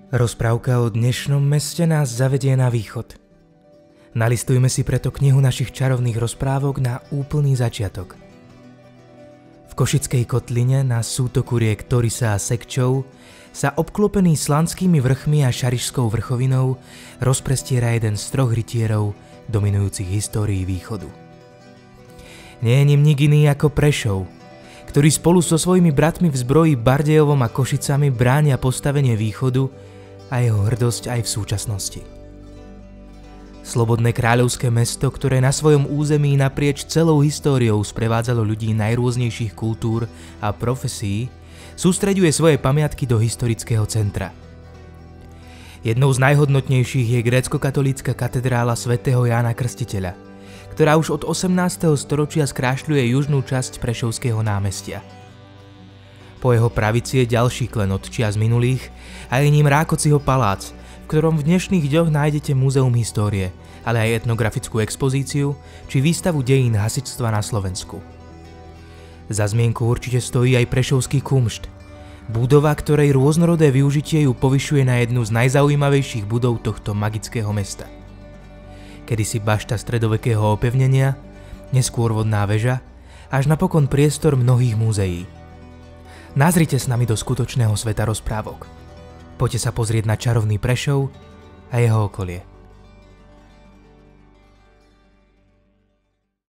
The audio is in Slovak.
Rozprávka o dnešnom meste nás zavedie na východ. Nalistujme si preto knihu našich čarovných rozprávok na úplný začiatok. V Košickej kotline na sútoku riek Torisa a Sekčov sa obklopený Slanskými vrchmi a Šarišskou vrchovinou rozprestiera jeden z troch rytierov dominujúcich histórií východu. Nie je ním nik iný ako Prešov, ktorý spolu so svojimi bratmi v zbroji Bardejovom a Košicami bránia postavenie východu a jeho hrdosť aj v súčasnosti. Slobodné kráľovské mesto, ktoré na svojom území naprieč celou históriou sprevádzalo ľudí najrôznejších kultúr a profesí, sústreďuje svoje pamiatky do historického centra. Jednou z najhodnotnejších je grécko-katolícka katedrála svätého Jána Krstiteľa, ktorá už od 18. storočia skrášľuje južnú časť Prešovského námestia. Po jeho pravici je ďalší klenot čias minulých a je ním Rákociho palác, v ktorom v dnešných dňoch nájdete múzeum histórie, ale aj etnografickú expozíciu či výstavu dejín hasičstva na Slovensku. Za zmienku určite stojí aj Prešovský kumšt, budova, ktorej rôznorodé využitie ju povyšuje na jednu z najzaujímavejších budov tohto magického mesta. Kedysi bašta stredovekého opevnenia, neskôr vodná väža, až napokon priestor mnohých múzeí. Nazrite s nami do skutočného sveta rozprávok. Poďte sa pozrieť na čarovný Prešov a jeho okolie.